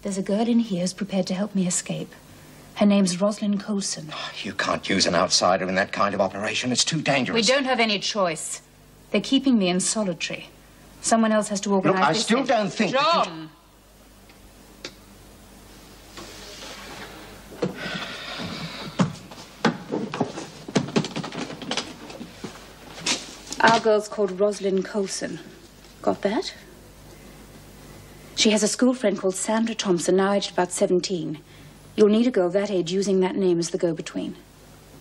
There's a girl in here who's prepared to help me escape. Her name's Rosalind Coulson. You can't use an outsider in that kind of operation. It's too dangerous. We don't have any choice. They're keeping me in solitary. Someone else has to organize Look, I this. still don't think... John! Our girl's called Rosalind Coulson. Got that? She has a school friend called Sandra Thompson, now aged about 17. You'll need a girl that age using that name as the go-between.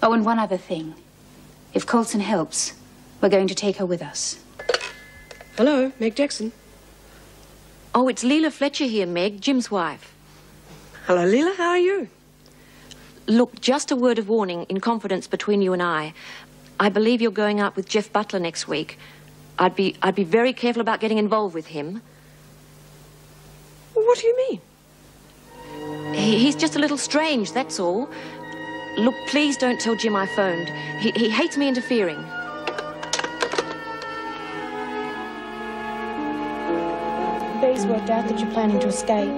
Oh, and one other thing. If Coulson helps, we're going to take her with us. Hello, Meg Jackson. Oh, it's Leela Fletcher here, Meg, Jim's wife. Hello, Leela, how are you? Look, just a word of warning in confidence between you and I. I believe you're going out with Jeff Butler next week. I'd be very careful about getting involved with him. What do you mean? He's just a little strange, that's all. Look, please don't tell Jim I phoned. He hates me interfering. Bee's worked out that you're planning to escape.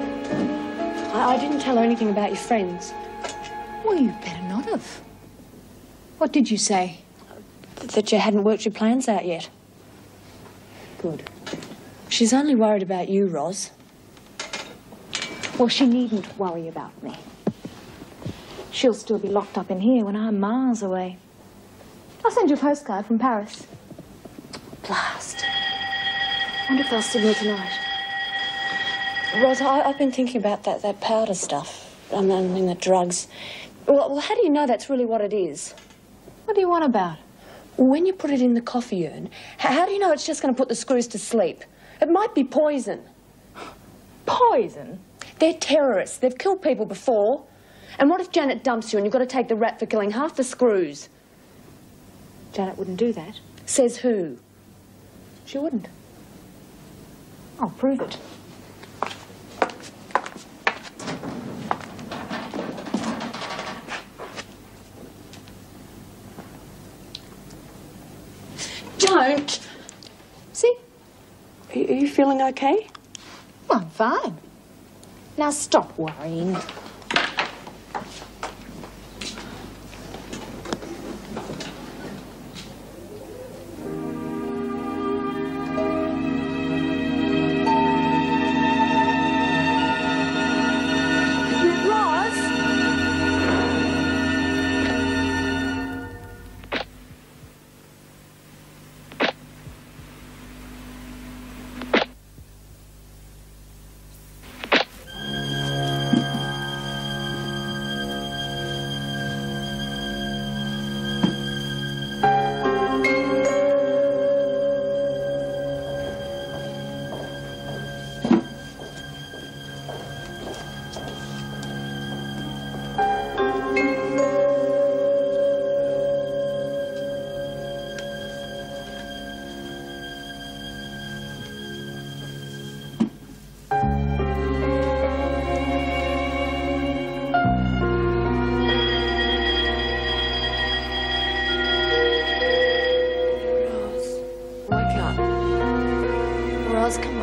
I didn't tell her anything about your friends. Well, you better not have. What did you say? That you hadn't worked your plans out yet. Good. She's only worried about you, Ros. Well, she needn't worry about me. She'll still be locked up in here when I'm miles away. I'll send you a postcard from Paris. Blast. I wonder if they'll signal tonight. Ros, I've been thinking about that powder stuff. I mean, the drugs. Well, how do you know that's really what it is? What do you want about? When you put it in the coffee urn, how do you know it's just going to put the screws to sleep? It might be poison. Poison? They're terrorists. They've killed people before. And what if Janet dumps you and you've got to take the rap for killing half the screws? Janet wouldn't do that. Says who? She wouldn't. I'll prove it. Don't. See? Are you feeling okay? Well, I'm fine. Now stop worrying.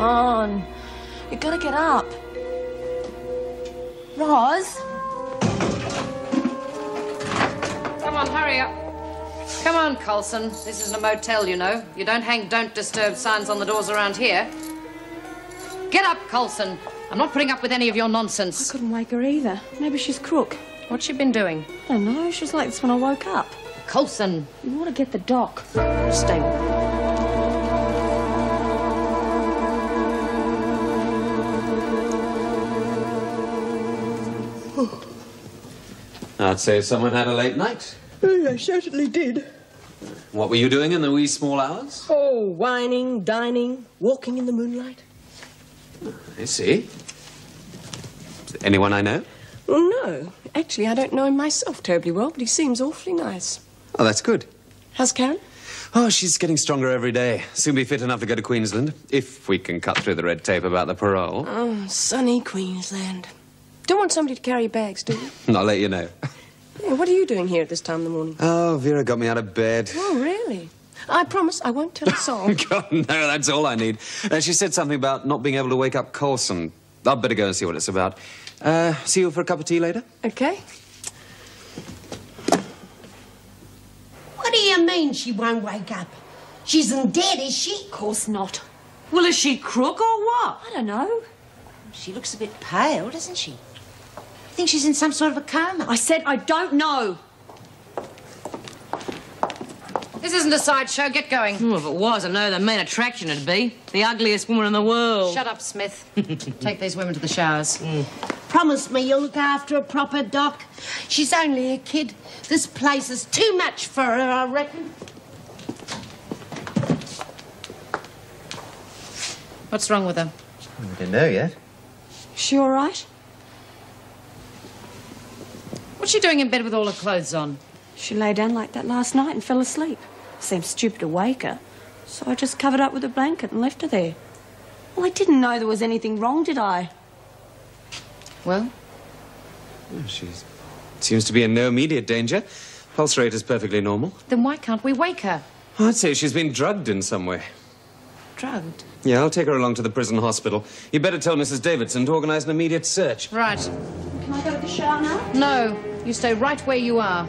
Come on. You've got to get up. Roz? Come on, hurry up. Come on, Coulson. This isn't a motel, you know. You don't hang "Don't Disturb" signs on the doors around here. Get up, Coulson. I'm not putting up with any of your nonsense. I couldn't wake her either. Maybe she's crook. What's she been doing? I don't know. She was like this when I woke up. Coulson. You want to get the doc. Stay with me. I'd say someone had a late night. Oh, I certainly did. What were you doing in the wee small hours? Oh, whining, dining, walking in the moonlight. I see. Is there anyone I know? Well, no. Actually, I don't know him myself terribly well, but he seems awfully nice. Oh, that's good. How's Karen? Oh, she's getting stronger every day. Soon be fit enough to go to Queensland, if we can cut through the red tape about the parole. Oh, sunny Queensland. Don't want somebody to carry your bags, do you? I'll let you know. Yeah, what are you doing here at this time in the morning? Oh, Vera got me out of bed. Oh, really? I promise I won't tell a soul. God, no, that's all I need. She said something about not being able to wake up Coulson. I'd better go and see what it's about. See you for a cup of tea later? Okay. What do you mean she won't wake up? She isn't dead, is she? Of course not. Well, is she crook or what? I don't know. She looks a bit pale, doesn't she? I think she's in some sort of a coma. I said I don't know. This isn't a sideshow. Get going. Well, if it was, I know the main attraction would be. The ugliest woman in the world. Shut up, Smith. Take these women to the showers. Promise me you'll look after her proper, Doc. She's only a kid. This place is too much for her, I reckon. What's wrong with her? I don't know yet. Is she all right? What's she doing in bed with all her clothes on? She lay down like that last night and fell asleep. Seemed stupid to wake her, so I just covered up with a blanket and left her there. Well, I didn't know there was anything wrong, did I? Well? She seems to be in no immediate danger. Pulse rate is perfectly normal. Then why can't we wake her? I'd say she's been drugged in some way. Drugged? Yeah, I'll take her along to the prison hospital. You better tell Mrs. Davidson to organise an immediate search. Right. Can I go to the shower now? No, you stay right where you are.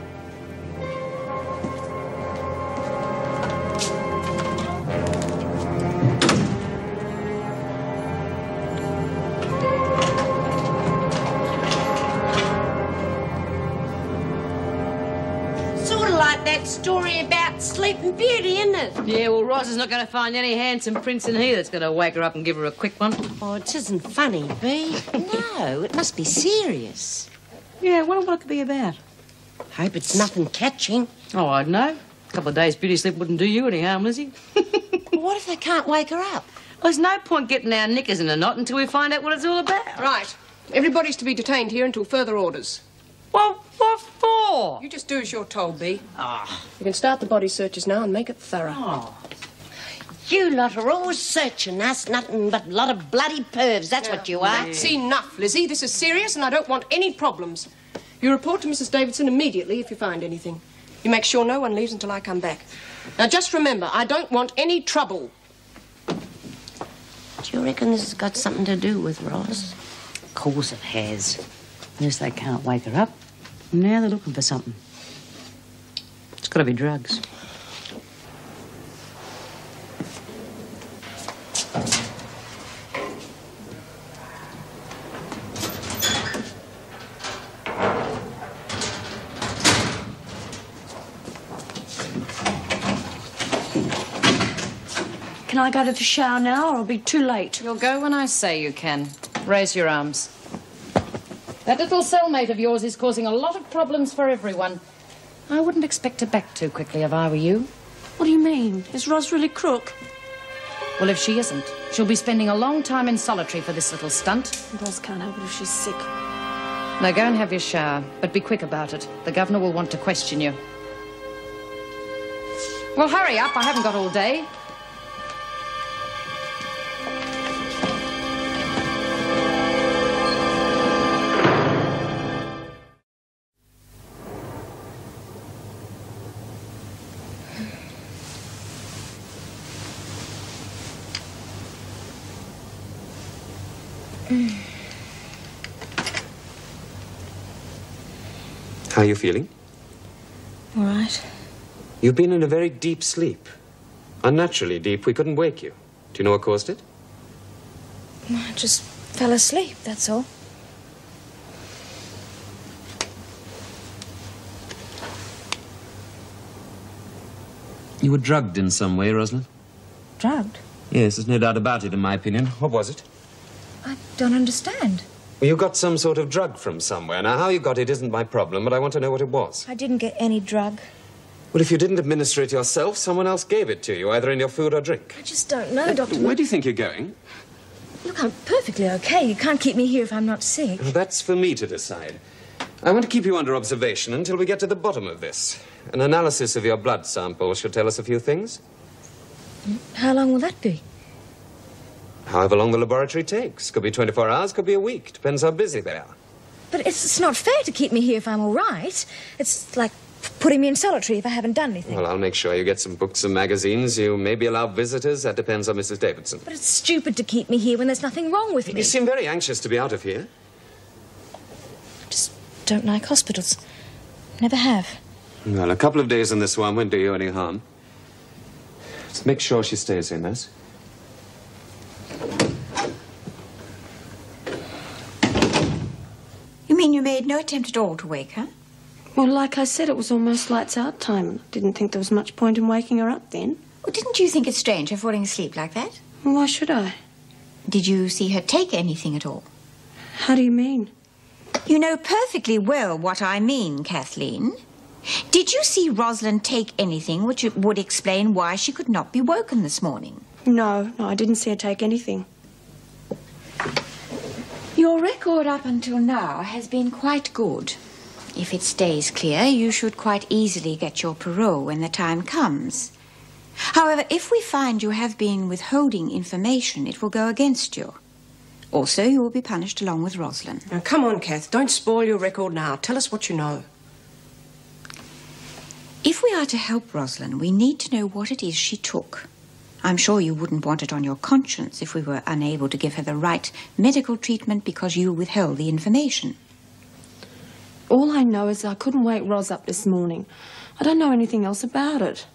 Sort of like that story about Sleeping Beauty, isn't it? Yeah, well, Roz is not going to find any handsome prince in here that's going to wake her up and give her a quick one. Oh, it isn't funny, Bee. No, it must be serious. Yeah, I wonder what it could be about. Hope it's nothing catching. Oh, I don't know. A couple of days' beauty sleep wouldn't do you any harm, Lizzie. What if they can't wake her up? Well, there's no point getting our knickers in a knot until we find out what it's all about. Right. Everybody's to be detained here until further orders. Well, what for? You just do as you're told, Bee. You can start the body searches now and make it thorough. You lot are always searching us, nothing but a lot of bloody pervs, that's what you are. That's enough, Lizzie. This is serious and I don't want any problems. You report to Mrs. Davidson immediately if you find anything. You make sure no one leaves until I come back. Now, just remember, I don't want any trouble. Do you reckon this has got something to do with Roz? Of course it has. Unless they can't wake her up. Now they're looking for something. It's got to be drugs. Can I go to the shower now or I'll be too late? You'll go when I say you can. Raise your arms. That little cellmate of yours is causing a lot of problems for everyone. I wouldn't expect her back too quickly if I were you. What do you mean? Is Roz really crook? Well, if she isn't, she'll be spending a long time in solitary for this little stunt. Roz can't help it if she's sick. Now go and have your shower, but be quick about it. The governor will want to question you. Well, hurry up. I haven't got all day. How are you feeling? All right. You've been in a very deep sleep. Unnaturally deep. We couldn't wake you. Do you know what caused it? I just fell asleep, that's all. You were drugged in some way, Rosalind. Drugged? Yes, there's no doubt about it, in my opinion. What was it? I don't understand. Well, you got some sort of drug from somewhere. Now, how you got it isn't my problem, but I want to know what it was. I didn't get any drug. Well, if you didn't administer it yourself, someone else gave it to you, either in your food or drink. I just don't know, Dr. Where do you think you're going? Look, I'm perfectly okay. You can't keep me here if I'm not sick. Well, that's for me to decide. I want to keep you under observation until we get to the bottom of this. An analysis of your blood sample should tell us a few things. How long will that be? However long the laboratory takes. Could be 24 hours, could be a week. Depends how busy they are. But it's not fair to keep me here if I'm all right. It's like Putting me in solitary if I haven't done anything. Well, I'll make sure you get some books and magazines. You maybe allow visitors. That depends on Mrs. Davidson. But it's stupid to keep me here when there's nothing wrong with me. You seem very anxious to be out of here. I just don't like hospitals. Never have. Well, a couple of days in this one won't do you any harm. Let's make sure she stays here, nurse. You mean you made no attempt at all to wake her? Well, like I said, it was almost lights out time. Didn't think there was much point in waking her up then. Well, didn't you think it strange her falling asleep like that? Well, why should I? Did you see her take anything at all? How do you mean? You know perfectly well what I mean, Kathleen. Did you see Rosalind take anything which would explain why she could not be woken this morning? No, I didn't see her take anything. Your record up until now has been quite good. If it stays clear, you should quite easily get your parole when the time comes. However, if we find you have been withholding information, it will go against you. Also, you will be punished along with Rosalind. Now, come on, Kath. Don't spoil your record now. Tell us what you know. If we are to help Rosalind, we need to know what it is she took. I'm sure you wouldn't want it on your conscience if we were unable to give her the right medical treatment because you withheld the information. All I know is I couldn't wake Ros up this morning. I don't know anything else about it.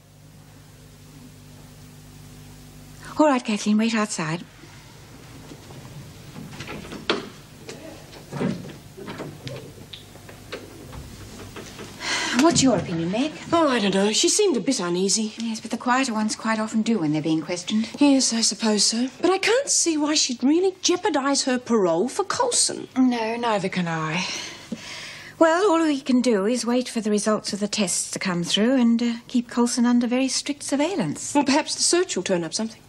All right, Kathleen, wait outside. What's your opinion, Meg? Oh, I don't know. She seemed a bit uneasy. Yes, but the quieter ones quite often do when they're being questioned. Yes, I suppose so. But I can't see why she'd really jeopardise her parole for Coulson. No, neither can I. Well, all we can do is wait for the results of the tests to come through and keep Coulson under very strict surveillance. Well, perhaps the search will turn up something.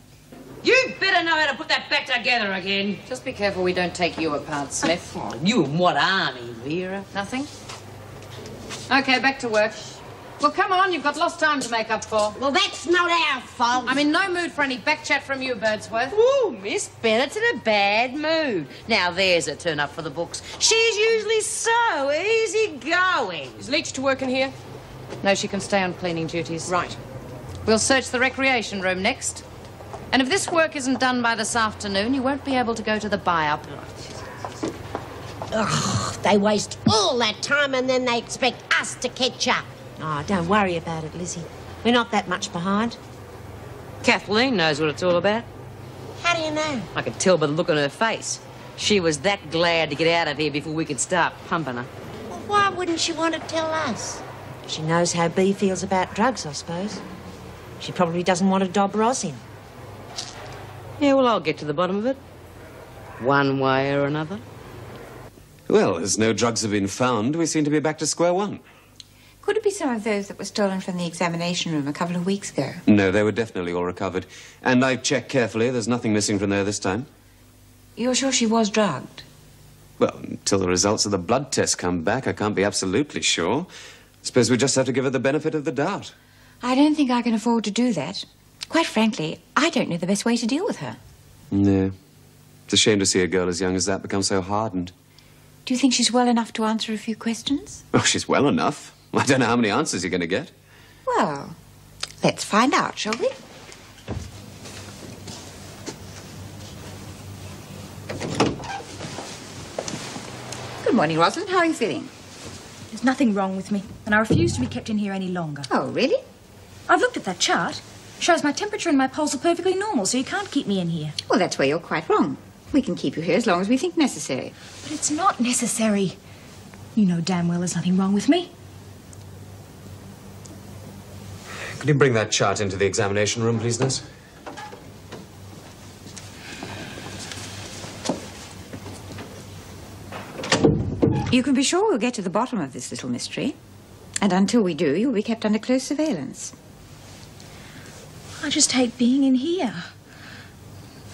You better know how to put that back together again. Just be careful we don't take you apart, Smith. Oh, you and what army, Vera? Nothing? Okay, back to work. Well, come on, you've got lost time to make up for. Well, that's not our fault. I'm in no mood for any back chat from you, Birdsworth. Ooh, Miss Bennett's in a bad mood. Now there's a turn up for the books. She's usually so easygoing. Is Leach to work in here? No, she can stay on cleaning duties. Right. We'll search the recreation room next. And if this work isn't done by this afternoon, you won't be able to go to the buy-up. Ugh, they waste all that time and then they expect us to catch up. Oh, don't worry about it, Lizzie. We're not that much behind. Kathleen knows what it's all about. How do you know? I could tell by the look on her face. She was that glad to get out of here before we could start pumping her. Well, why wouldn't she want to tell us? She knows how Bea feels about drugs, I suppose. She probably doesn't want to dob Ros in. Yeah, well, I'll get to the bottom of it. One way or another. Well, as no drugs have been found, we seem to be back to square one. Could it be some of those that were stolen from the examination room a couple of weeks ago? No, they were definitely all recovered. And I've checked carefully. There's nothing missing from there this time. You're sure she was drugged? Well, until the results of the blood test come back, I can't be absolutely sure. Suppose we just have to give her the benefit of the doubt. I don't think I can afford to do that. Quite frankly, I don't know the best way to deal with her. No. It's a shame to see a girl as young as that become so hardened. Do you think she's well enough to answer a few questions? Oh, she's well enough. I don't know how many answers you're going to get. Well, let's find out, shall we? Good morning, Rosalind. How are you feeling? There's nothing wrong with me, and I refuse to be kept in here any longer. Oh, really? I've looked at that chart. Shows my temperature and my pulse are perfectly normal, so you can't keep me in here. Well, that's where you're quite wrong. We can keep you here as long as we think necessary. But it's not necessary. You know damn well there's nothing wrong with me. Could you bring that chart into the examination room, please, nurse? You can be sure we'll get to the bottom of this little mystery. And until we do, you'll be kept under close surveillance. I just hate being in here.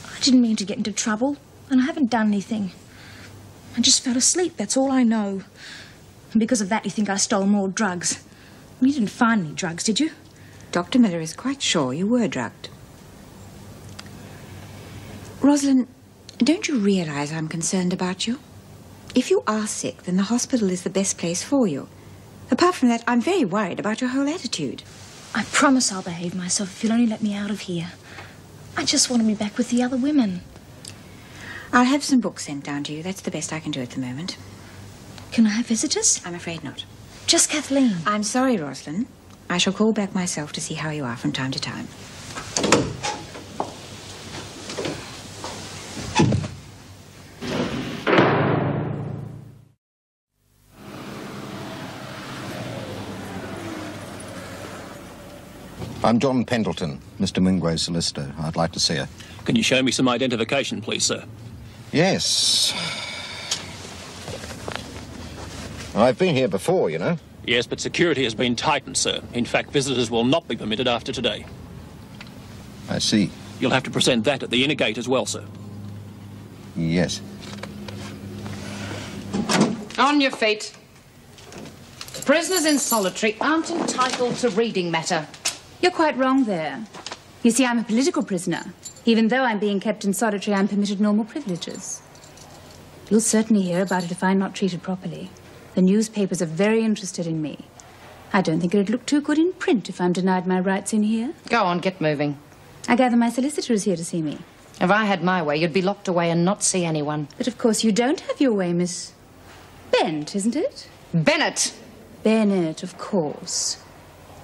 I didn't mean to get into trouble, and I haven't done anything. I just fell asleep, that's all I know. And because of that, you think I stole more drugs. You didn't find any drugs, did you? Dr. Miller is quite sure you were drugged. Rosalind, don't you realise I'm concerned about you? If you are sick, then the hospital is the best place for you. Apart from that, I'm very worried about your whole attitude. I promise I'll behave myself if you'll only let me out of here. I just want to be back with the other women. I'll have some books sent down to you. That's the best I can do at the moment. Can I have visitors? I'm afraid not. Just Kathleen. I'm sorry, Rosalind. I shall call back myself to see how you are from time to time. I'm John Pendleton, Mr. Mingway's solicitor. I'd like to see her. Can you show me some identification, please, sir? Yes. I've been here before, you know. Yes, but security has been tightened, sir. In fact, visitors will not be permitted after today. I see. You'll have to present that at the inner gate as well, sir. Yes. On your feet. Prisoners in solitary aren't entitled to reading matter. You're quite wrong there. You see, I'm a political prisoner. Even though I'm being kept in solitary, I'm permitted normal privileges. You'll certainly hear about it if I'm not treated properly. The newspapers are very interested in me. I don't think it'd look too good in print if I'm denied my rights in here. Go on, get moving. I gather my solicitor is here to see me. If I had my way, you'd be locked away and not see anyone. But of course you don't have your way, Miss Bent, isn't it? Bennett! Bennett, of course.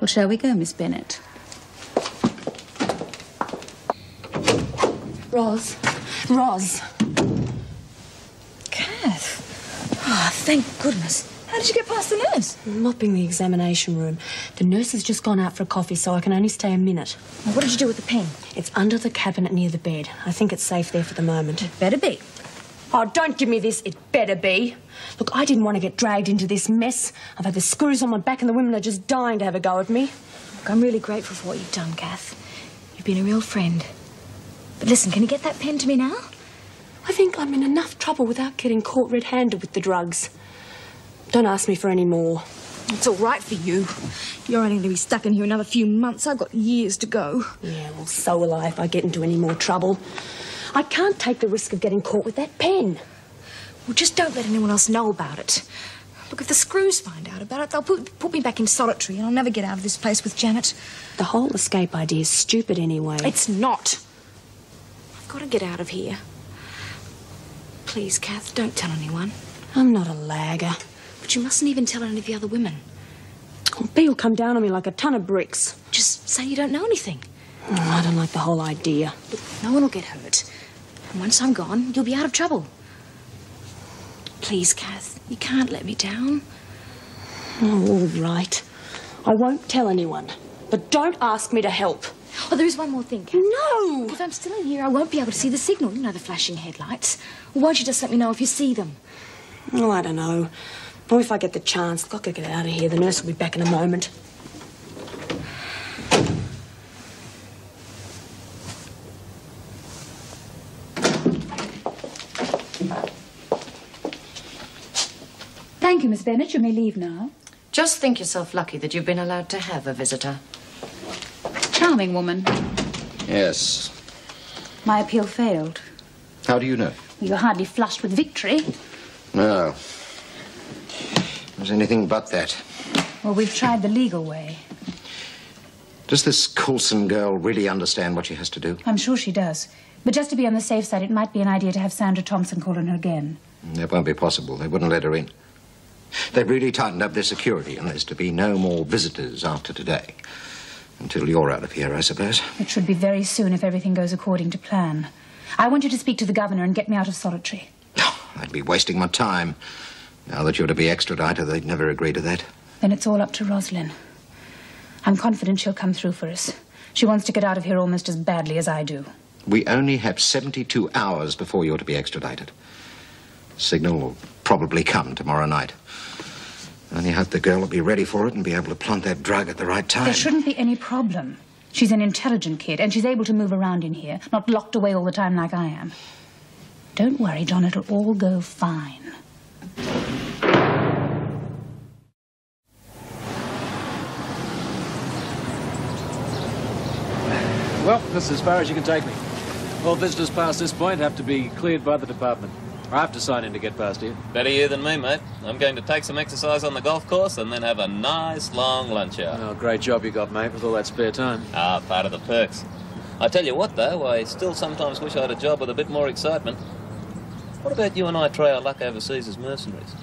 Well, shall we go, Miss Bennett? Roz. Kath. Oh, thank goodness. How did you get past the nurse? I'm mopping the examination room. The nurse has just gone out for a coffee, so I can only stay a minute. Well, what did you do with the pen? It's under the cabinet near the bed. I think it's safe there for the moment. It better be. Oh, don't give me this. It better be. Look, I didn't want to get dragged into this mess. I've had the screws on my back and the women are just dying to have a go at me. Look, I'm really grateful for what you've done, Kath. You've been a real friend. But listen, can you get that pen to me now? I think I'm in enough trouble without getting caught red-handed with the drugs. Don't ask me for any more. It's all right for you. You're only going to be stuck in here another few months. I've got years to go. Yeah, well, so will I if I get into any more trouble. I can't take the risk of getting caught with that pen. Well, just don't let anyone else know about it. Look, if the screws find out about it, they'll put me back in solitary and I'll never get out of this place with Janet. The whole escape idea is stupid anyway. It's not. I've got to get out of here. Please, Kath, don't tell anyone. I'm not a lagger. But you mustn't even tell any of the other women. Well, Bea will come down on me like a ton of bricks. Just say you don't know anything. Oh, I don't like the whole idea. Look, no one will get hurt. And once I'm gone, you'll be out of trouble. Please, Kath, you can't let me down. Oh, all right. I won't tell anyone. But don't ask me to help. Oh, there is one more thing, Kath. No! If I'm still in here, I won't be able to see the signal. You know, the flashing headlights. Well, won't you just let me know if you see them? Oh, I don't know. Or if I get the chance. I've got to get out of here. The nurse will be back in a moment. Thank you, Miss Bennett. You may leave now. Just think yourself lucky that you've been allowed to have a visitor. Charming woman. Yes. My appeal failed. How do you know? You were hardly flushed with victory. No. It was anything but that. Well, we've tried the legal way. Does this Coulson girl really understand what she has to do? I'm sure she does. But just to be on the safe side, it might be an idea to have Sandra Thompson call on her again. That won't be possible. They wouldn't let her in. They've really tightened up their security, and there's to be no more visitors after today. Until you're out of here, I suppose. It should be very soon if everything goes according to plan. I want you to speak to the governor and get me out of solitary. I'd be wasting my time. Now that you're to be extradited, they'd never agree to that. Then it's all up to Rosalind. I'm confident she'll come through for us. She wants to get out of here almost as badly as I do. We only have 72 hours before you're to be extradited. Signal will probably come tomorrow night. Only hope the girl will be ready for it and be able to plant that drug at the right time. There shouldn't be any problem. She's an intelligent kid, and she's able to move around in here, not locked away all the time like I am. Don't worry, John, it'll all go fine. Well, this is as far as you can take me. All visitors past this point have to be cleared by the department. I have to sign in to get past here. Better you than me, mate. I'm going to take some exercise on the golf course and then have a nice long lunch hour. Oh, great job you got, mate, with all that spare time. Ah, part of the perks. I tell you what, though, I still sometimes wish I had a job with a bit more excitement. What about you and I try our luck overseas as mercenaries?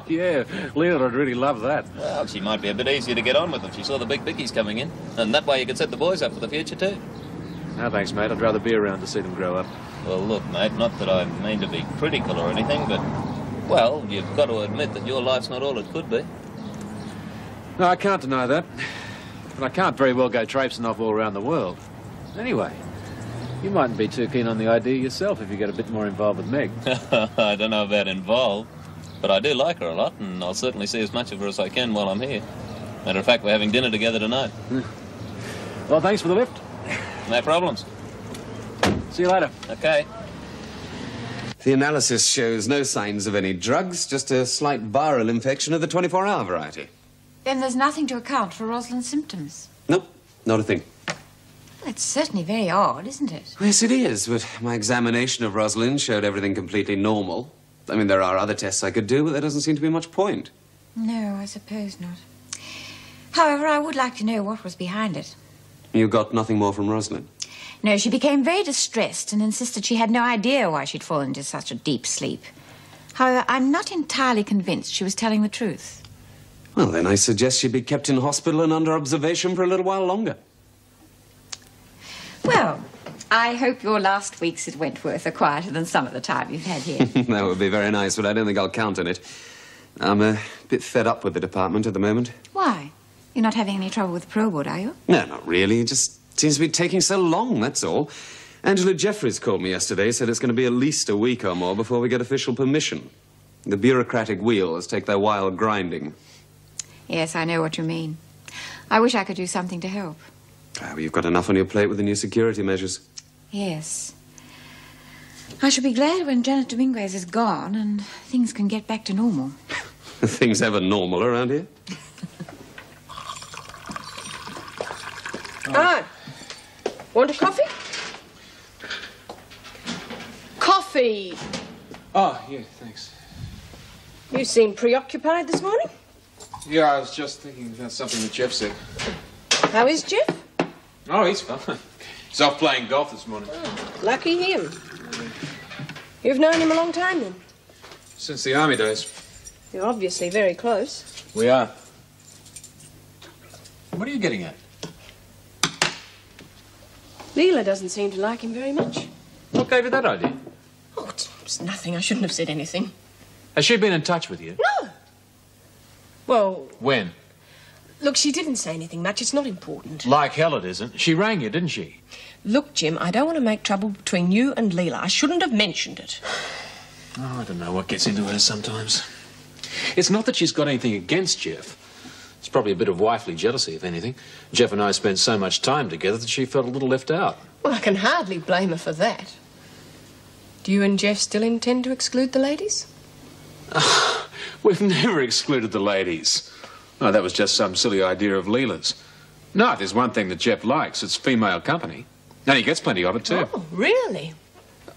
Yeah, Leela would really love that. Well, she might be a bit easier to get on with if she saw the big bickies coming in. And that way you could set the boys up for the future, too. No, thanks, mate. I'd rather be around to see them grow up. Well, look, mate, not that I mean to be critical or anything, but, well, you've got to admit that your life's not all it could be. No, I can't deny that. But I can't very well go traipsing off all around the world. Anyway, you mightn't be too keen on the idea yourself if you get a bit more involved with Meg. I don't know about involved, but I do like her a lot, and I'll certainly see as much of her as I can while I'm here. Matter of fact, we're having dinner together tonight. Well, thanks for the lift. No problems. See you later. Okay. The analysis shows no signs of any drugs, just a slight viral infection of the 24-hour variety. Then there's nothing to account for Rosalind's symptoms. Nope, not a thing. Well, it's certainly very odd, isn't it? Yes, it is, but my examination of Rosalind showed everything completely normal. I mean, there are other tests I could do, but there doesn't seem to be much point. No, I suppose not. However, I would like to know what was behind it. You got nothing more from Rosalind? No, she became very distressed and insisted she had no idea why she'd fallen into such a deep sleep. However, I'm not entirely convinced she was telling the truth. Well, then I suggest she be kept in hospital and under observation for a little while longer. Well, I hope your last weeks at Wentworth are quieter than some of the time you've had here. That would be very nice, but I don't think I'll count on it. I'm a bit fed up with the department at the moment. Why? You're not having any trouble with the pro board, are you? No, not really. It just seems to be taking so long, that's all. Angela Jeffries called me yesterday, said it's going to be at least a week or more before we get official permission. The bureaucratic wheels take their while grinding. Yes, I know what you mean. I wish I could do something to help. Oh, you've got enough on your plate with the new security measures. Yes. I shall be glad when Janet Dominguez is gone and things can get back to normal. Are things ever normal around here? Oh. Want a coffee? Coffee! Oh, yeah, thanks. You seem preoccupied this morning. Yeah, I was just thinking about something that Jeff said. How is Jeff? Oh, he's fine. He's off playing golf this morning. Oh, lucky him. You've known him a long time, then? Since the army days. You're obviously very close. We are. What are you getting at? Leela doesn't seem to like him very much. What gave you that idea? Oh, it's nothing. I shouldn't have said anything. Has she been in touch with you? No. Well... When? Look, she didn't say anything much. It's not important. Like hell it isn't. She rang you, didn't she? Look, Jim, I don't want to make trouble between you and Leela. I shouldn't have mentioned it. Oh, I don't know what gets into her sometimes. It's not that she's got anything against Jeff. It's probably a bit of wifely jealousy, if anything. Jeff and I spent so much time together that she felt a little left out. Well, I can hardly blame her for that. Do you and Jeff still intend to exclude the ladies? We've never excluded the ladies. Oh, that was just some silly idea of Leela's. No, there's one thing that Jeff likes. It's female company. And he gets plenty of it, too. Oh, really?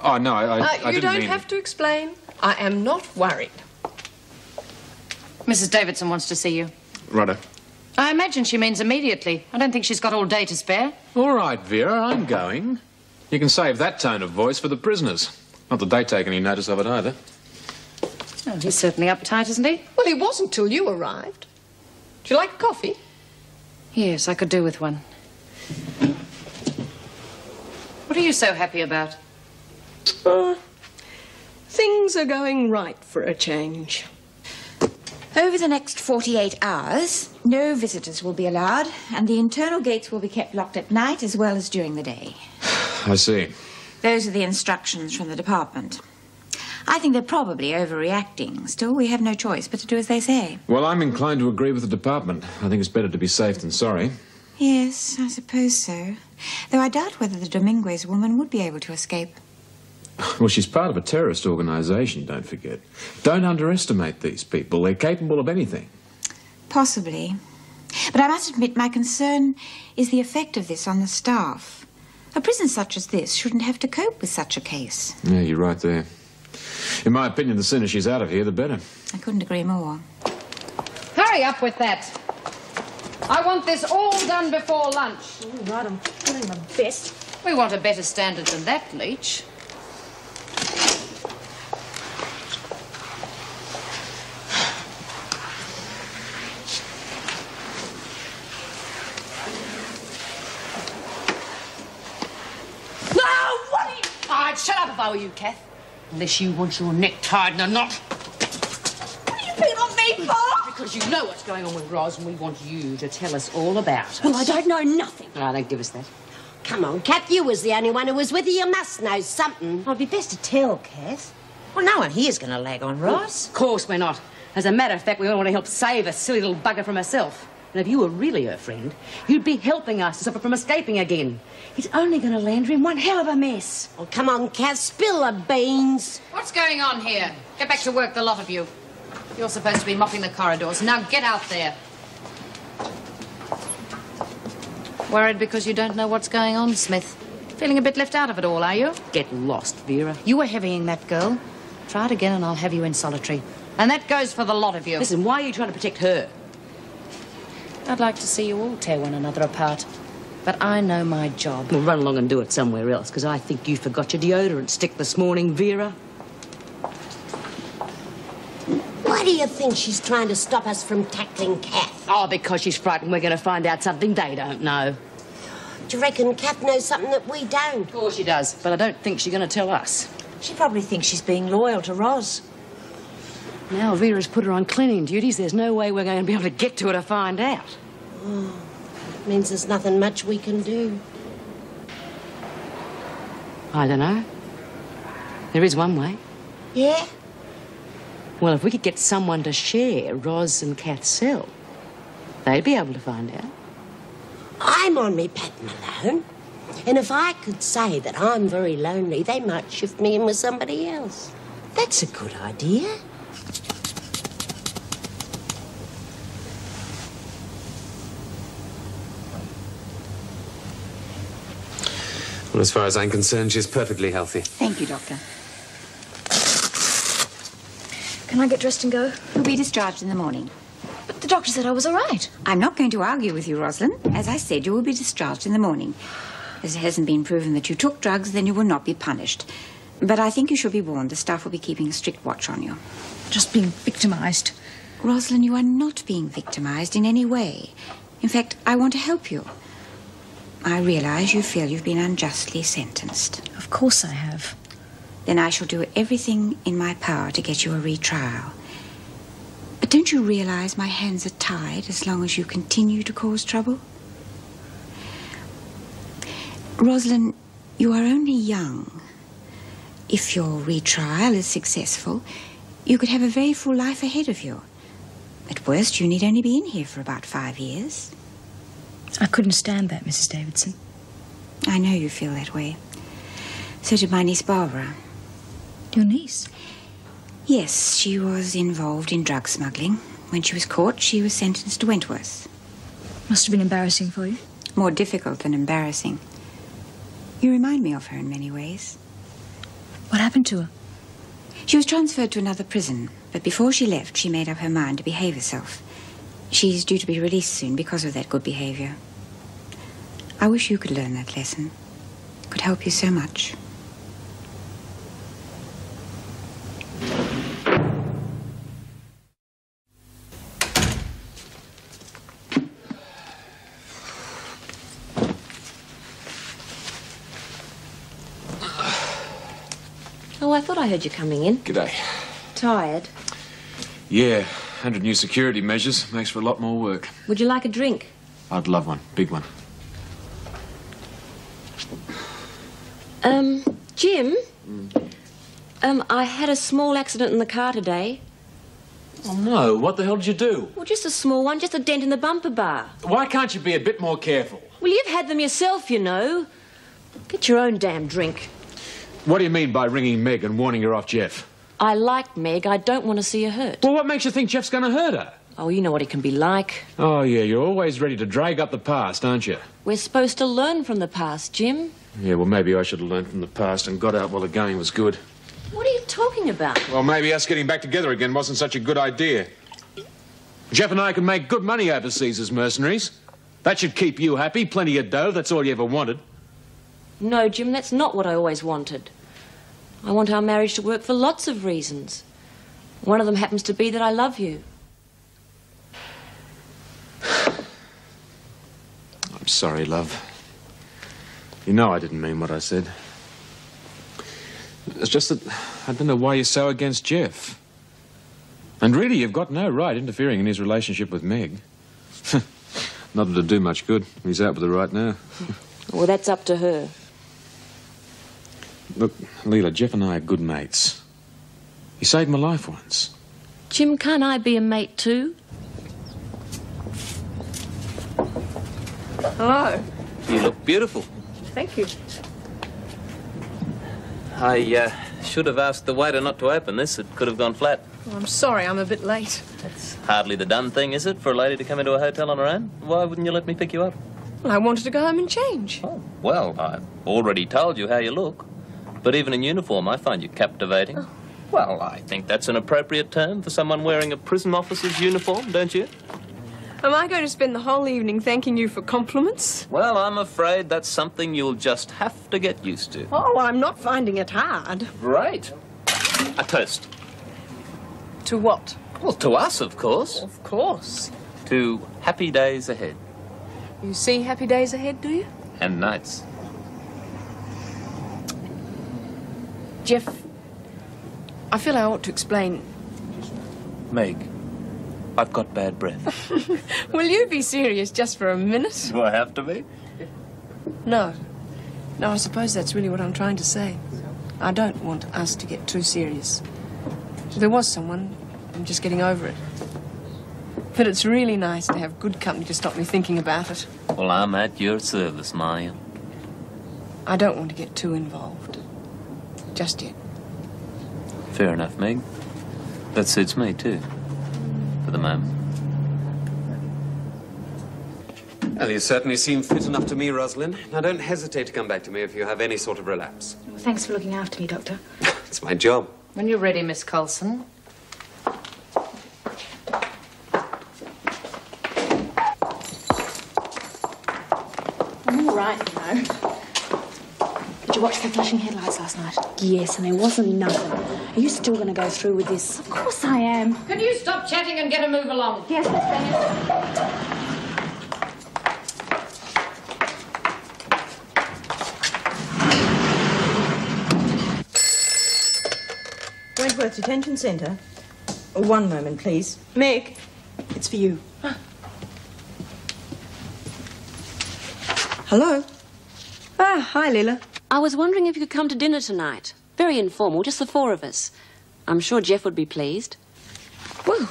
Oh, no, I didn't mean... You don't have to explain. I am not worried. Mrs. Davidson wants to see you. Righto. I imagine she means immediately. I don't think she's got all day to spare. All right, Vera, I'm going. You can save that tone of voice for the prisoners. Not that they take any notice of it either. Oh, he's certainly uptight, isn't he? Well, he wasn't till you arrived. Do you like coffee? Yes, I could do with one. What are you so happy about? Things are going right for a change. Over the next 48 hours, no visitors will be allowed, and the internal gates will be kept locked at night as well as during the day. I see. Those are the instructions from the department. I think they're probably overreacting. Still, we have no choice but to do as they say. Well, I'm inclined to agree with the department. I think it's better to be safe than sorry. Yes, I suppose so. Though I doubt whether the Dominguez woman would be able to escape. Well, she's part of a terrorist organisation, don't forget. Don't underestimate these people. They're capable of anything. Possibly. But I must admit my concern is the effect of this on the staff. A prison such as this shouldn't have to cope with such a case. Yeah, you're right there. In my opinion, the sooner she's out of here, the better. I couldn't agree more. Hurry up with that. I want this all done before lunch. All right, I'm doing my best. We want a better standard than that, Leach. I'd shut up if I were you, Kath. Unless you want your neck tied in a knot. What are you picking on me for? Because you know what's going on with Roz, and we want you to tell us all about it. Well, I don't know nothing. All right, then give us that. Come on, Kath, you was the only one who was with her. You must know something. Well, it'd be best to tell, Kath. Well, no one here's going to lag on Roz. Of course we're not. As a matter of fact, we all want to help save a silly little bugger from herself. And if you were really her friend, you'd be helping us to stop her from escaping again. It's only going to land her in one hell of a mess. Oh, come on, Kath, spill the beans. What's going on here? Get back to work, the lot of you. You're supposed to be mopping the corridors. Now get out there. Worried because you don't know what's going on, Smith? Feeling a bit left out of it all, are you? Get lost, Vera. You were heavying that girl. Try it again and I'll have you in solitary. And that goes for the lot of you. Listen, why are you trying to protect her? I'd like to see you all tear one another apart. But I know my job. We'll run along and do it somewhere else, because I think you forgot your deodorant stick this morning, Vera. Why do you think she's trying to stop us from tackling Kath? Oh, because she's frightened we're going to find out something they don't know. Do you reckon Kath knows something that we don't? Of course she does, but I don't think she's going to tell us. She probably thinks she's being loyal to Roz. Now Vera's put her on cleaning duties, there's no way we're going to be able to get to her to find out. Oh, means there's nothing much we can do. I don't know. There is one way. Yeah? Well, if we could get someone to share Roz and Kath's cell, they'd be able to find out. I'm on me pattern alone. And if I could say that I'm very lonely, they might shift me in with somebody else. That's a good idea. Well, as far as I'm concerned, she's perfectly healthy. Thank you, Doctor. Can I get dressed and go? You'll be discharged in the morning. But the doctor said I was all right. I'm not going to argue with you, Rosalind. As I said, you will be discharged in the morning. As it hasn't been proven that you took drugs, then you will not be punished. But I think you should be warned. The staff will be keeping a strict watch on you. Just being victimised. Rosalind, you are not being victimised in any way. In fact, I want to help you. I realise you feel you've been unjustly sentenced. Of course I have. Then I shall do everything in my power to get you a retrial. But don't you realise my hands are tied as long as you continue to cause trouble? Rosalind, you are only young. If your retrial is successful, you could have a very full life ahead of you. At worst, you need only be in here for about 5 years. I couldn't stand that, Mrs. Davidson. I know you feel that way. So did my niece Barbara. Your niece? Yes, she was involved in drug smuggling. When she was caught, she was sentenced to Wentworth. Must have been embarrassing for you. More difficult than embarrassing. You remind me of her in many ways. What happened to her? She was transferred to another prison, but before she left, she made up her mind to behave herself. She's due to be released soon because of that good behavior. I wish you could learn that lesson. It could help you so much. Oh, I thought I heard you coming in. G'day. Tired? Yeah, 100 new security measures makes for a lot more work. Would you like a drink? I'd love one. Big one. Jim? I had a small accident in the car today. Oh, no. What the hell did you do? Well, just a small one, just a dent in the bumper bar. Why can't you be a bit more careful? Well, you've had them yourself, you know. Get your own damn drink. What do you mean by ringing Meg and warning her off Jeff? I like Meg. I don't want to see her hurt. Well, what makes you think Jeff's going to hurt her? Oh, you know what he can be like. Oh, yeah, you're always ready to drag up the past, aren't you? We're supposed to learn from the past, Jim. Yeah, well, maybe I should have learned from the past and got out while the going was good. What are you talking about? Well, maybe us getting back together again wasn't such a good idea. Jeff and I can make good money overseas as mercenaries. That should keep you happy. Plenty of dough. That's all you ever wanted. No, Jim, that's not what I always wanted. I want our marriage to work for lots of reasons. One of them happens to be that I love you. I'm sorry, love. You know I didn't mean what I said. It's just that I don't know why you're so against Jeff. And really, you've got no right interfering in his relationship with Meg. Not that it'd do much good. He's out with her right now. Well, that's up to her. Look, Leela, Jeff and I are good mates. He saved my life once. Jim, can't I be a mate too? Hello. You look beautiful. Thank you. I should have asked the waiter not to open this. It could have gone flat. Oh, I'm sorry, I'm a bit late. That's hardly the done thing, is it, for a lady to come into a hotel on her own? Why wouldn't you let me pick you up? Well, I wanted to go home and change. Oh, well, I've already told you how you look. But even in uniform, I find you captivating. Oh. Well, I think that's an appropriate term for someone wearing a prison officer's uniform, don't you? Am I going to spend the whole evening thanking you for compliments? Well, I'm afraid that's something you'll just have to get used to. Oh, well, I'm not finding it hard. Right. A toast. To what? Well, to us, of course. Of course. To happy days ahead. You see happy days ahead, do you? And nights. Jeff, I feel I ought to explain. Meg, I've got bad breath. Will you be serious just for a minute? Do I have to be? No. No, I suppose that's really what I'm trying to say. I don't want us to get too serious. If there was someone, I'm just getting over it. But it's really nice to have good company to stop me thinking about it. Well, I'm at your service, Maya. I don't want to get too involved. Just yet. Fair enough, Meg. That suits me, too. For the moment. Well, you certainly seem fit enough to me, Rosalind. Now, don't hesitate to come back to me if you have any sort of relapse. Well, thanks for looking after me, Doctor. It's my job. When you're ready, Miss Coulson. I'm all right, you know. Did you watch the flashing headlights last night? Yes, and there wasn't nothing. Are you still going to go through with this? Of course I am. Can you stop chatting and get a move along? Yes, Miss Bennett. Wentworth Detention Centre. One moment, please. Meg, it's for you. Hello? Ah, hi, Leela. I was wondering if you could come to dinner tonight. Very informal, just the four of us. I'm sure Jeff would be pleased. Well,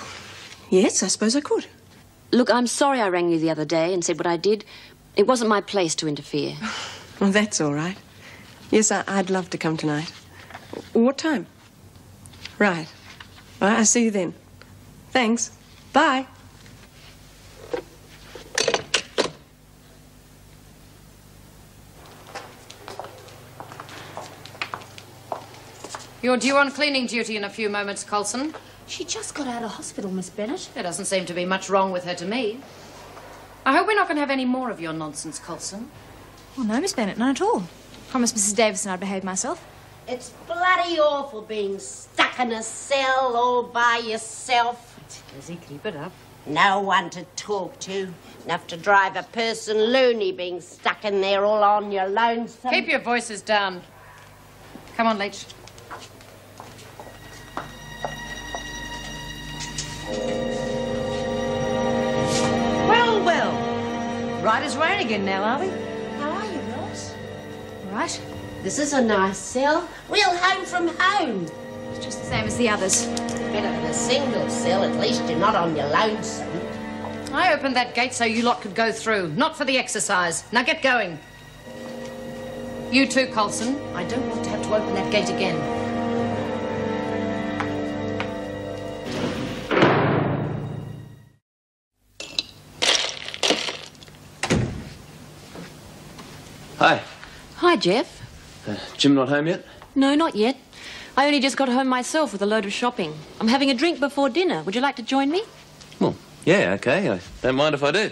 yes, I suppose I could. Look, I'm sorry I rang you the other day and said what I did. It wasn't my place to interfere. Well, that's all right. Yes, I'd love to come tonight. What time? Right. Well, I'll see you then. Thanks. Bye. You're due on cleaning duty in a few moments, Coulson. She just got out of hospital, Miss Bennett. There doesn't seem to be much wrong with her to me. I hope we're not going to have any more of your nonsense, Coulson. Oh, no, Miss Bennett, none at all. Promised Mrs. Davison I'd behave myself. It's bloody awful being stuck in a cell all by yourself. Lizzie, keep it up. No one to talk to. Enough to drive a person loony being stuck in there all on your lonesome. Keep your voices down. Come on, Leach. Well, well. Right as rain again now, are we? How are you, Ross? All right. This is a nice cell. Real home from home. It's just the same as the others. Better than a single cell. At least you're not on your lonesome. I opened that gate so you lot could go through, not for the exercise. Now get going. You too, Coulson. I don't want to have to open that gate again. Hi. Hi, Jeff. Jim not home yet? No, not yet. I only just got home myself with a load of shopping. I'm having a drink before dinner. Would you like to join me? Well, yeah, okay. I don't mind if I do.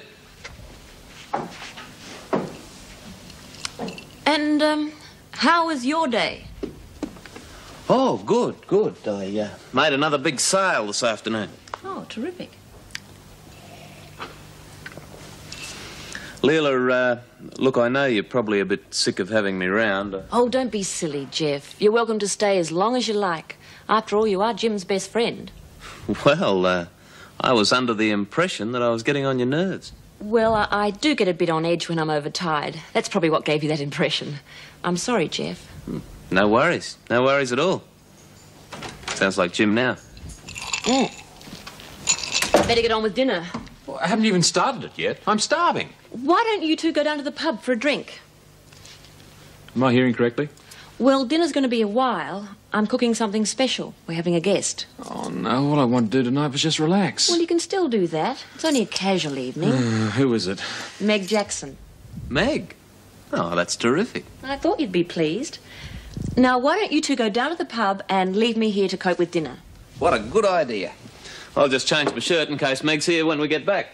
And, how was your day? Oh, good, good. I made another big sale this afternoon. Oh, terrific. Leela, look, I know you're probably a bit sick of having me round. Oh, don't be silly, Jeff. You're welcome to stay as long as you like. After all, you are Jim's best friend. Well, I was under the impression that I was getting on your nerves. Well, I do get a bit on edge when I'm overtired. That's probably what gave you that impression. I'm sorry, Jeff. No worries. No worries at all. Sounds like Jim now. Better get on with dinner. Well, I haven't even started it yet. I'm starving. Why don't you two go down to the pub for a drink? Am I hearing correctly? Well, dinner's going to be a while. I'm cooking something special. We're having a guest. Oh, no. All I want to do tonight was just relax. Well, you can still do that. It's only a casual evening. Who is it? Meg Jackson. Meg? Oh, that's terrific. I thought you'd be pleased. Now, why don't you two go down to the pub and leave me here to cope with dinner? What a good idea. I'll just change my shirt in case Meg's here when we get back.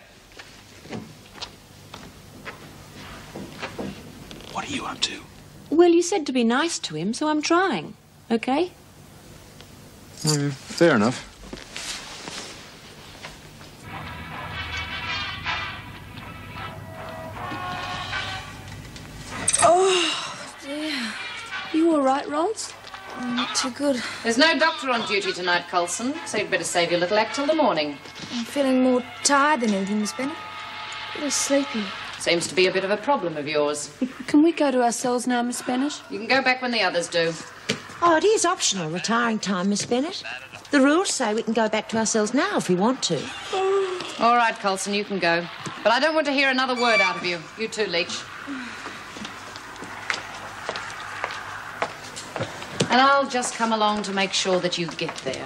What are you up to? Well, you said to be nice to him, so I'm trying. Okay? Fair enough. Oh, dear. You all right, Roz? Oh, not too good. There's no doctor on duty tonight, Coulson, so you'd better save your little act till the morning. I'm feeling more tired than anything, Miss Bennett. A little sleepy. Seems to be a bit of a problem of yours. Can we go to our cells now, Miss Bennett? You can go back when the others do. Oh, it is optional retiring time, Miss Bennett. The rules say we can go back to our cells now if we want to. All right, Coulson, you can go. But I don't want to hear another word out of you. You too, Leach. And I'll just come along to make sure that you get there.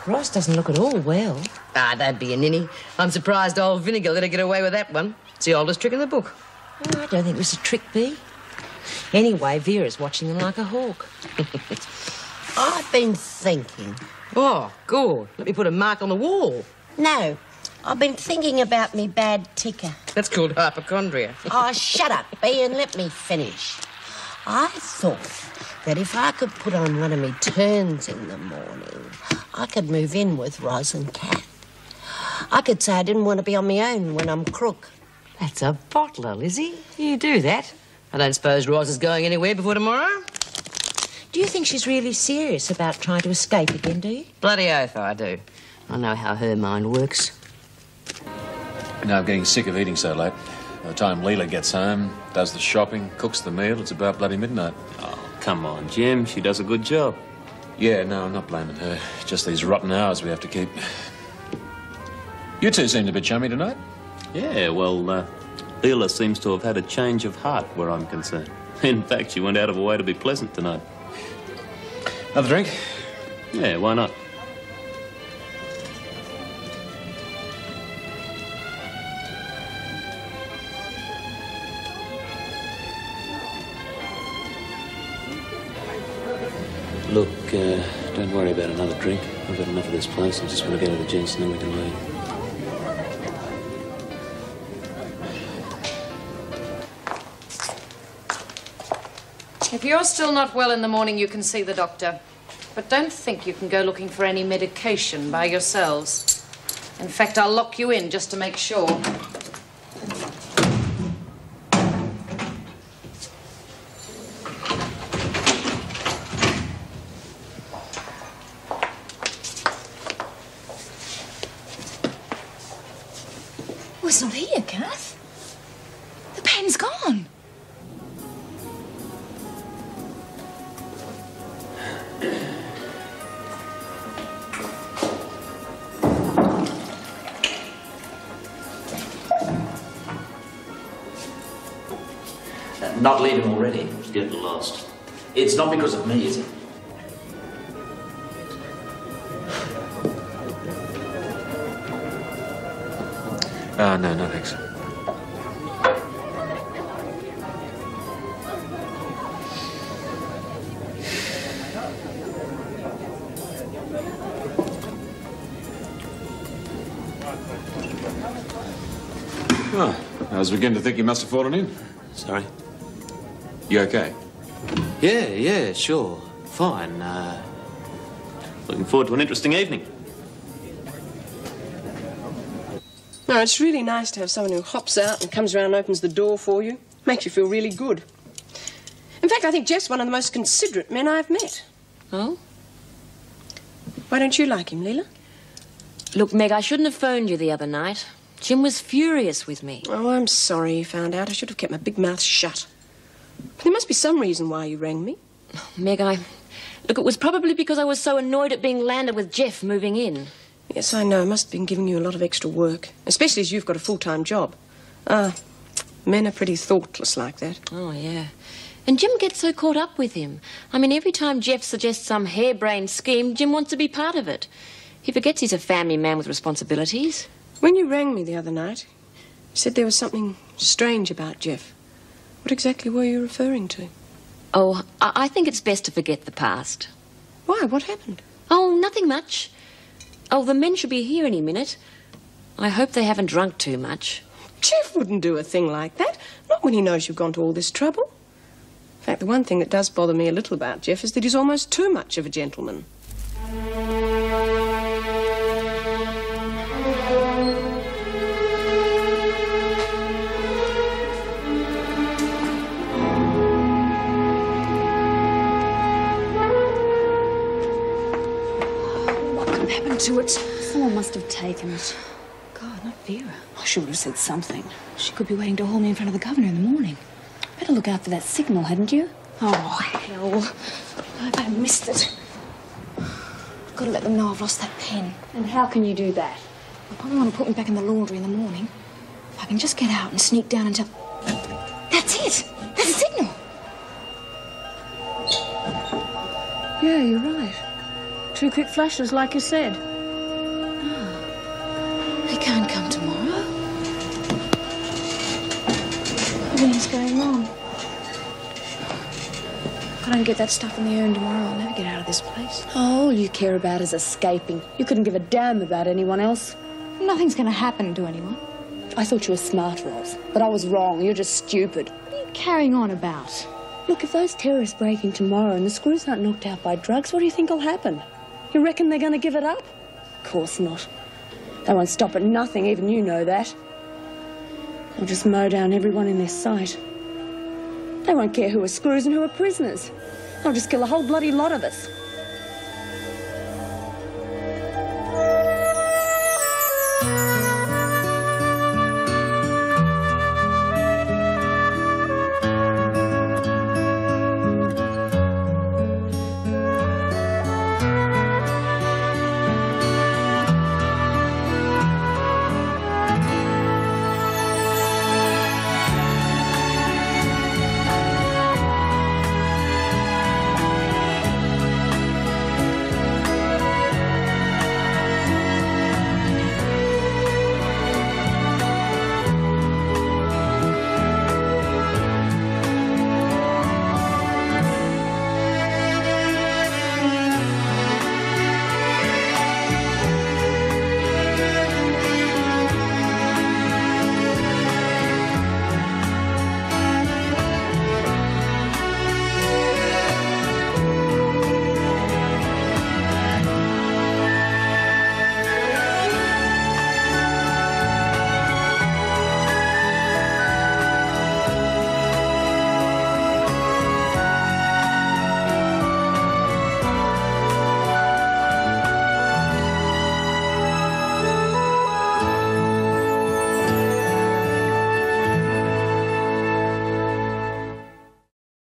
Ross doesn't look at all well. Ah, don't be a ninny. I'm surprised old Vinegar let her get away with that one. It's the oldest trick in the book. Oh, I don't think it was a trick, Bee. Anyway, Vera's watching them like a hawk. I've been thinking. Oh, good. Let me put a mark on the wall. No, I've been thinking about me bad ticker. That's called hypochondria. Oh, shut up, Bee, and let me finish. I thought that if I could put on one of me turns in the morning, I could move in with Roz and Kat. I could say I didn't want to be on my own when I'm crook. That's a bottler, Lizzie. You do that. I don't suppose Roz is going anywhere before tomorrow? Do you think she's really serious about trying to escape again, do you? Bloody oath I do. I know how her mind works. Now I'm getting sick of eating so late. By the time Leela gets home, does the shopping, cooks the meal, it's about bloody midnight. Oh, come on, Jim. She does a good job. Yeah, no, I'm not blaming her. Just these rotten hours we have to keep. You two seemed a bit chummy tonight. Yeah, well, Leela seems to have had a change of heart where I'm concerned. In fact, she went out of her way to be pleasant tonight. Another drink? Yeah, why not? Look, don't worry about another drink. I've had enough of this place. I just want to go to the gents and then we can leave. If you're still not well in the morning, you can see the doctor. But don't think you can go looking for any medication by yourselves. In fact, I'll lock you in just to make sure. Oh, it's not here, Kath. The pen's gone. Not leaving already? It's getting lost. It's not because of me, is it? No, thanks. Oh, I was beginning to think you must have fallen in. Sorry? You okay? Yeah, sure. Fine. Looking forward to an interesting evening. No, it's really nice to have someone who hops out and comes around and opens the door for you. Makes you feel really good. In fact, I think Jeff's one of the most considerate men I've met. Oh? Why don't you like him, Leela? Look, Meg, I shouldn't have phoned you the other night. Jim was furious with me. Oh, I'm sorry you found out. I should have kept my big mouth shut. But there must be some reason why you rang me. Meg, Look, it was probably because I was so annoyed at being landed with Jeff moving in. Yes, I know. It must have been giving you a lot of extra work. Especially as you've got a full-time job. Men are pretty thoughtless like that. Oh, yeah. And Jim gets so caught up with him. I mean, every time Jeff suggests some harebrained scheme, Jim wants to be part of it. He forgets he's a family man with responsibilities. When you rang me the other night, you said there was something strange about Jeff. What exactly were you referring to? Oh, I think it's best to forget the past. Why? What happened? Oh, nothing much. Oh, the men should be here any minute. I hope they haven't drunk too much. Jeff wouldn't do a thing like that. Not when he knows you've gone to all this trouble. In fact, the one thing that does bother me a little about Jeff is that he's almost too much of a gentleman. What could have happened to it? Someone must have taken it. God, not Vera. She would have said something. She could be waiting to haul me in front of the governor in the morning. Better look out for that signal, hadn't you? Oh, hell. I missed it. I've got to let them know I've lost that pen. And how can you do that? I probably want to put me back in the laundry in the morning. If I can just get out and sneak down and tell... That's it! That's a signal! Yeah, you're right. 2 quick flashes, like you said. They can't come tomorrow. Everything's going wrong. If I don't get that stuff in the urn tomorrow, I'll never get out of this place. All you care about is escaping. You couldn't give a damn about anyone else. Nothing's going to happen to anyone. I thought you were smart, Ros, but I was wrong. You're just stupid. What are you carrying on about? Look, if those terrorists break in tomorrow and the screws aren't knocked out by drugs, what do you think will happen? You reckon they're going to give it up? Of course not. They won't stop at nothing, even you know that. They'll just mow down everyone in their sight. They won't care who are screws and who are prisoners. They'll just kill a whole bloody lot of us.